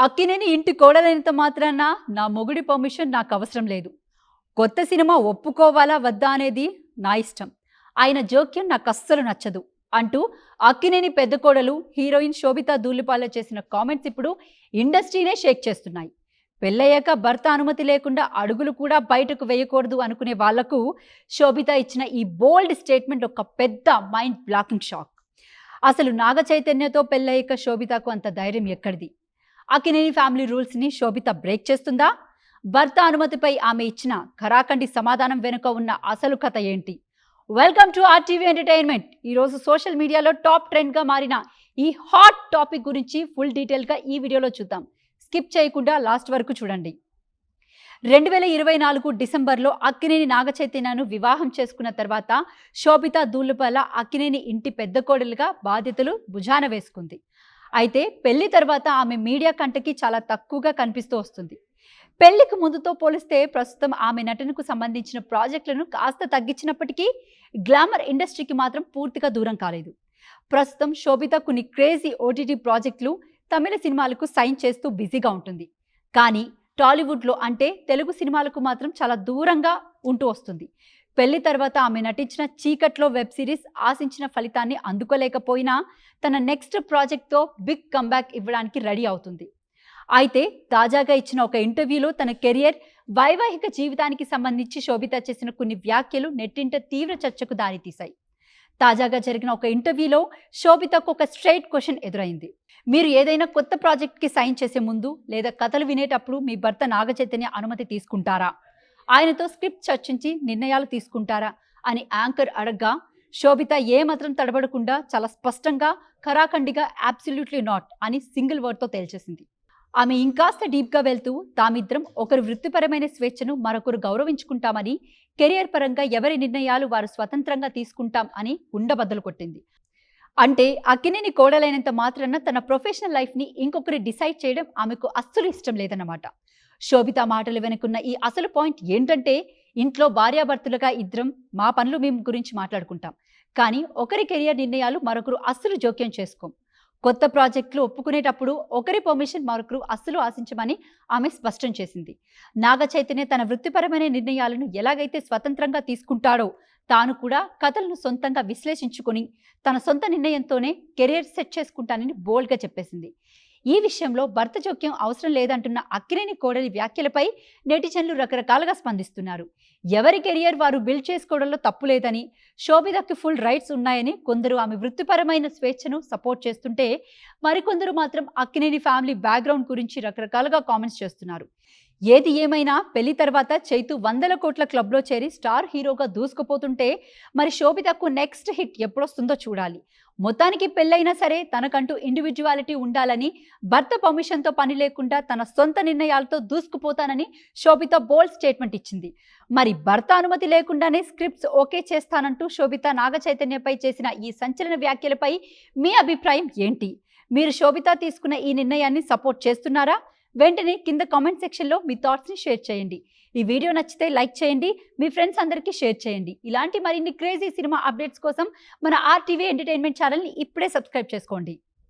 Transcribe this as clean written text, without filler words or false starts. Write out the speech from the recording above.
అక్కినేని ఇంటి కోడలైనంత మాత్రాన నా మొగుడి పర్మిషన్ నాకు అవసరం లేదు. కొత్త సినిమా ఒప్పుకోవాలా వద్దా అనేది నా ఇష్టం. ఆయన జోక్యం నాకు అస్సలు నచ్చదు అంటూ అక్కినేని పెద్ద కోడలు హీరోయిన్ శోభితా ధూళిపాల చేసిన కామెంట్స్ ఇప్పుడు ఇండస్ట్రీనే షేక్ చేస్తున్నాయి. పెళ్ళయ్యాక భర్త అనుమతి లేకుండా అడుగులు కూడా బయటకు వేయకూడదు అనుకునే వాళ్లకు శోభిత ఇచ్చిన ఈ బోల్డ్ స్టేట్మెంట్ ఒక పెద్ద మైండ్ బ్లాకింగ్ షాక్. అసలు నాగ చైతన్యతో పెళ్ళయ్యాక శోభితకు అంత ధైర్యం ఎక్కడిది? అక్కినేని ఫ్యామిలీ రూల్స్ని శోభిత బ్రేక్ చేస్తుందా? భర్త అనుమతిపై ఆమె ఇచ్చిన ఖరాఖండి సమాధానం వెనుక ఉన్న అసలు కథ ఏంటి? Welcome to RTV entertainment. ఈరోజు సోషల్ మీడియాలో టాప్ ట్రెండ్గా మారిన ఈ హాట్ టాపిక్ గురించి ఫుల్ డీటెయిల్గా ఈ వీడియోలో చూద్దాం. స్కిప్ చేయకుండా లాస్ట్ వరకు చూడండి. 2024 డిసెంబర్లో అక్కినేని నాగ చైతన్యను వివాహం చేసుకున్న తర్వాత శోభితా ధూళిపాల అక్కినేని ఇంటి పెద్ద కోడలుగా బాధ్యతలు భుజాన వేసుకుంది. అయితే పెళ్లి తర్వాత ఆమె మీడియా కంటకి చాలా తక్కువగా కనిపిస్తూ వస్తుంది. పెళ్లికి ముందుతో పోలిస్తే ప్రస్తుతం ఆమె నటనకు సంబంధించిన ప్రాజెక్టులను కాస్త తగ్గించినప్పటికీ గ్లామర్ ఇండస్ట్రీకి మాత్రం పూర్తిగా దూరం కాలేదు. ప్రస్తుతం శోభిత కొన్ని క్రేజీ ఓటీటీ ప్రాజెక్టులు, తమిళ సినిమాలకు సైన్ చేస్తూ బిజీగా ఉంటుంది. కానీ టాలీవుడ్లో అంటే తెలుగు సినిమాలకు మాత్రం చాలా దూరంగా ఉంటూ వస్తుంది. పెళ్లి తర్వాత ఆమె నటించిన చీకట్లో వెబ్ సిరీస్ ఆశించిన ఫలితాన్ని అందుకోలేకపోయినా తన నెక్స్ట్ ప్రాజెక్ట్తో బిగ్ కంబ్యాక్ ఇవ్వడానికి రెడీ అవుతుంది. అయితే తాజాగా ఇచ్చిన ఒక ఇంటర్వ్యూలో తన కెరియర్, వైవాహిక జీవితానికి సంబంధించి శోభిత చేసిన కొన్ని వ్యాఖ్యలు నెట్టింట తీవ్ర చర్చకు దారితీశాయి. తాజాగా జరిగిన ఒక ఇంటర్వ్యూలో శోభితకు ఒక స్ట్రైట్ క్వశ్చన్ ఎదురైంది. మీరు ఏదైనా కొత్త ప్రాజెక్ట్కి సైన్ చేసే ముందు లేదా కథలు వినేటప్పుడు మీ భర్త నాగ చైతన్య అనుమతి తీసుకుంటారా? ఆయనతో స్క్రిప్ట్ చర్చించి నిర్ణయాలు తీసుకుంటారా అని యాంకర్ అడగ్గా శోభిత ఏమాత్రం తడబడకుండా చాలా స్పష్టంగా, ఖరాఖండిగా అబ్సల్యూట్లీ నాట్ అని సింగిల్ వర్డ్తో తేల్చేసింది. ఆమె ఇంకాస్త డీప్గా వెళ్తూ తామిద్దరం ఒకరు వృత్తిపరమైన స్వేచ్ఛను మరొకరు గౌరవించుకుంటామని, కెరియర్ పరంగా ఎవరి నిర్ణయాలు వారు స్వతంత్రంగా తీసుకుంటాం అని ఉండబద్దలు కొట్టింది. అంటే అక్కినేని కోడలైనంత మాత్రాన తన ప్రొఫెషనల్ లైఫ్ని ఇంకొకరి డిసైడ్ చేయడం ఆమెకు అస్సలు ఇష్టం లేదన్నమాట. శోభిత మాటలు వెనుకున్న ఈ అసలు పాయింట్ ఏంటంటే, ఇంట్లో భార్యాభర్తలుగా ఇద్దరం మా పనులు మేము గురించి మాట్లాడుకుంటాం, కానీ ఒకరి కెరియర్ నిర్ణయాలు మరొకరు అస్సలు జోక్యం చేసుకోం. కొత్త ప్రాజెక్టులు ఒప్పుకునేటప్పుడు ఒకరి పర్మిషన్ మరొకరు అస్సలు ఆశించమని ఆమె స్పష్టం చేసింది. నాగ చైతన్య తన వృత్తిపరమైన నిర్ణయాలను ఎలాగైతే స్వతంత్రంగా తీసుకుంటాడో తాను కూడా కథలను సొంతంగా విశ్లేషించుకొని తన సొంత నిర్ణయంతోనే కెరియర్ సెట్ చేసుకుంటానని బోల్డ్గా చెప్పేసింది. ఈ విషయంలో భర్త జోక్యం అవసరం లేదంటున్న అక్కినేని కోడలి వ్యాఖ్యలపై నెటిజన్లు రకరకాలుగా స్పందిస్తున్నారు. ఎవరి కెరియర్ వారు బిల్డ్ చేసుకోవడంలో తప్పు లేదని, శోభితకి ఫుల్ రైట్స్ ఉన్నాయని కొందరు ఆమె వృత్తిపరమైన స్వేచ్ఛను సపోర్ట్ చేస్తుంటే, మరికొందరు మాత్రం అక్కినేని ఫ్యామిలీ బ్యాక్గ్రౌండ్ గురించి రకరకాలుగా కామెంట్స్ చేస్తున్నారు. ఏది ఏమైనా పెళ్లి తర్వాత చైతు 100 కోట్ల క్లబ్లో చేరి స్టార్ హీరోగా దూసుకుపోతుంటే మరి శోభితకు నెక్స్ట్ హిట్ ఎప్పుడొస్తుందో చూడాలి. మొత్తానికి పెళ్ళైనా సరే తనకంటూ ఇండివిజువాలిటీ ఉండాలని, భర్త పర్మిషన్తో పని లేకుండా తన సొంత నిర్ణయాలతో దూసుకుపోతానని శోభిత బోల్డ్ స్టేట్మెంట్ ఇచ్చింది. మరి భర్త అనుమతి లేకుండానే స్క్రిప్ట్స్ ఓకే చేస్తానంటూ శోభిత నాగ చైతన్యపై చేసిన ఈ సంచలన వ్యాఖ్యలపై మీ అభిప్రాయం ఏంటి? మీరు శోభిత తీసుకున్న ఈ నిర్ణయాన్ని సపోర్ట్ చేస్తున్నారా? వెంటనే కింద కామెంట్ సెక్షన్లో మీ థాట్స్ని షేర్ చేయండి. ఈ వీడియో నచ్చితే లైక్ చేయండి, మీ ఫ్రెండ్స్ అందరికీ షేర్ చేయండి. ఇలాంటి మరిన్ని క్రేజీ సినిమా అప్డేట్స్ కోసం మన ఆర్టీవీ ఎంటర్టైన్మెంట్ ఛానల్ని ఇప్పుడే సబ్స్క్రైబ్ చేసుకోండి.